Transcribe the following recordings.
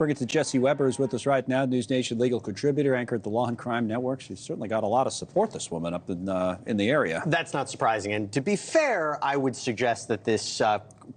Bring it to Jesse Weber, who's with us right now, NewsNation legal contributor, anchor at the Law and Crime Network. She's certainly got a lot of support, this woman, up in the area. That's not surprising. And to be fair, I would suggest that this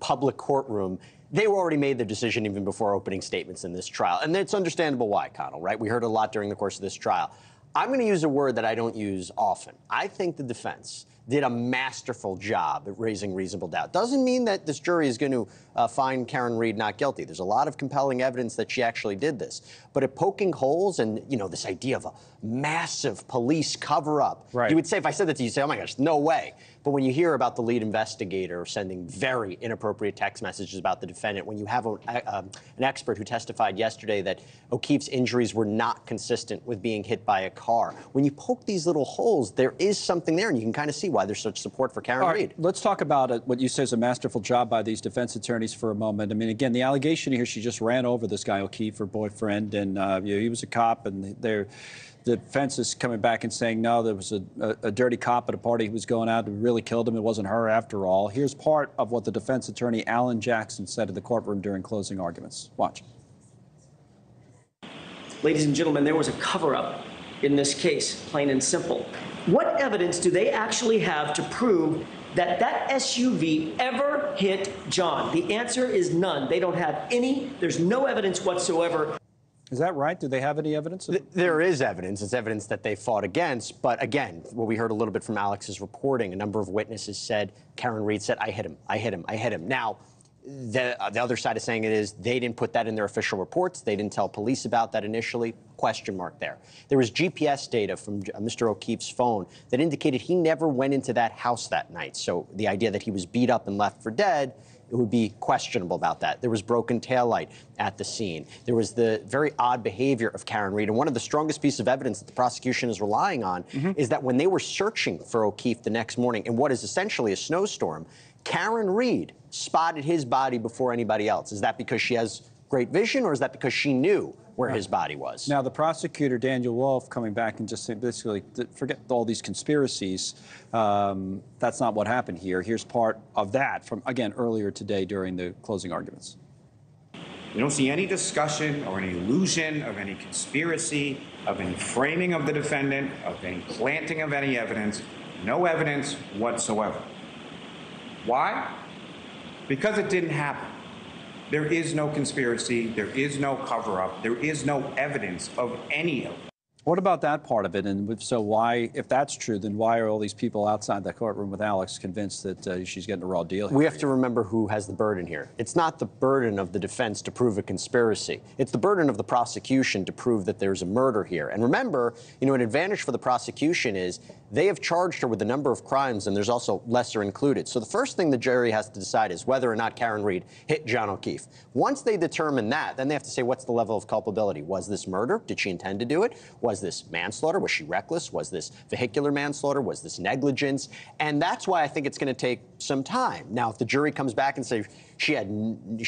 public courtroom, they already made the decision even before opening statements in this trial. And it's understandable why, Connell, right? We heard a lot during the course of this trial. I'm going to use a word that I don't use often. I think the defense did a masterful job at raising reasonable doubt. Doesn't mean that this jury is going to find Karen Read not guilty. There's a lot of compelling evidence that she actually did this. But at poking holes and, you know, this idea of a massive police cover-up, right. You would say, if I said that to you, you'd say, oh my gosh, no way. But when you hear about the lead investigator sending very inappropriate text messages about the defendant, when you have an expert who testified yesterday that O'Keefe's injuries were not consistent with being hit by a car, when you poke these little holes, there is something there, and you can kind of see why there's such support for Karen Read. Let's talk about what you say is a masterful job by these defense attorneys for a moment. I mean, again, the allegation here, she just ran over this guy O'Keefe, her boyfriend, and you know, he was a cop, and the defense is coming back and saying, no, there was a dirty cop at a party who was going out and really killed him. It wasn't her after all. Here's part of what the defense attorney, Alan Jackson, said in the courtroom during closing arguments. Watch. Ladies and gentlemen, there was a cover-up in this case, plain and simple. What evidence do they actually have to prove that that SUV ever hit John? The answer is none. They don't have any. There's no evidence whatsoever. Is that right? Do they have any evidence? There is evidence. It's evidence that they fought against. But again, what we heard a little bit from Alex's reporting, a number of witnesses said, Karen Read said, I hit him, I hit him, I hit him. Now, the other side of saying it is they didn't put that in their official reports. They didn't tell police about that initially. Question mark there. There was GPS data from Mr. O'Keefe's phone that indicated he never went into that house that night. So the idea that he was beat up and left for dead, it would be questionable about that. There was broken taillight at the scene. There was the very odd behavior of Karen Read. And one of the strongest pieces of evidence that the prosecution is relying on is that when they were searching for O'Keefe the next morning in what is essentially a snowstorm, Karen Read spotted his body before anybody else. Is that because she has great vision, or is that because she knew where his body was? Now, the prosecutor, Daniel Wolf, coming back and just saying, basically, forget all these conspiracies. That's not what happened here. Here's part of that from, again, earlier today during the closing arguments. We don't see any discussion or any illusion of any conspiracy, of any framing of the defendant, of any planting of any evidence. No evidence whatsoever. Why? Because it didn't happen. There is no conspiracy. There is no cover-up. There is no evidence of any of it. What about that part of it? And so why, if that's true, then why are all these people outside the courtroom with Alex convinced that she's getting a raw deal here? We have to remember who has the burden here. It's not the burden of the defense to prove a conspiracy. It's the burden of the prosecution to prove that there's a murder here. And remember, you know, an advantage for the prosecution is they have charged her with a number of crimes, and there's also lesser included. So the first thing the jury has to decide is whether or not Karen Read hit John O'Keefe. Once they determine that, then they have to say, what's the level of culpability? Was this murder? Did she intend to do it? Was this manslaughter? Was she reckless? Was this vehicular manslaughter? Was this negligence? And that's why I think it's going to take some time. Now, if the jury comes back and says she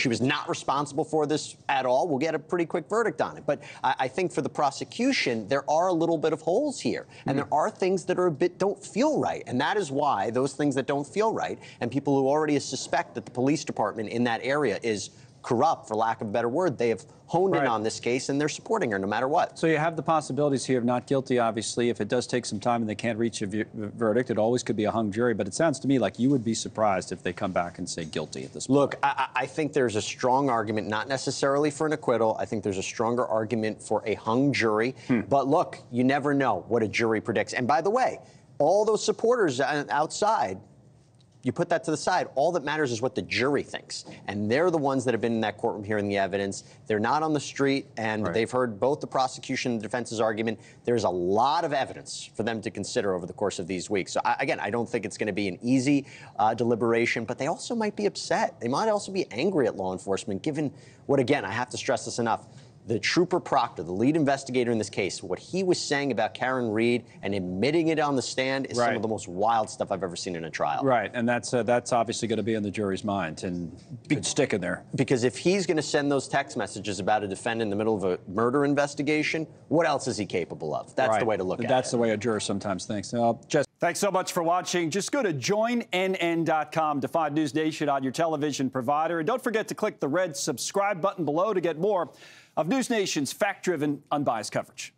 was not responsible for this at all, we'll get a pretty quick verdict on it. But I think for the prosecution, there are a little bit of holes here. And there are things that are don't feel right. And that is why those things that don't feel right, and people who already suspect that the police department in that area is corrupt, for lack of a better word, they have honed in on this case, and they're supporting her no matter what. So you have the possibilities here of not guilty, obviously. If it does take some time and they can't reach a verdict, it always could be a hung jury. But it sounds to me like you would be surprised if they come back and say guilty at this point. Look, I think there's a strong argument, not necessarily for an acquittal. I think there's a stronger argument for a hung jury. But look, you never know what a jury predicts. And by the way, all those supporters outside, you put that to the side. All that matters is what the jury thinks. And they're the ones that have been in that courtroom hearing the evidence. They're not on the street, and they've heard both the prosecution and the defense's argument. There's a lot of evidence for them to consider over the course of these weeks. So, again, I don't think it's going to be an easy deliberation, but they also might be upset. They might also be angry at law enforcement, given what, again, I have to stress this enough, the trooper Proctor, the lead investigator in this case, what he was saying about Karen Read and admitting it on the stand is some of the most wild stuff I've ever seen in a trial. Right, and that's obviously going to be in the jury's mind and could stick in there. Because if he's going to send those text messages about a defendant in the middle of a murder investigation, what else is he capable of? That's the way to look at it. That's the way a juror sometimes thinks. Thanks so much for watching. Just go to joinnn.com to find News Nation on your television provider. And don't forget to click the red subscribe button below to get more of News Nation's fact-driven, unbiased coverage.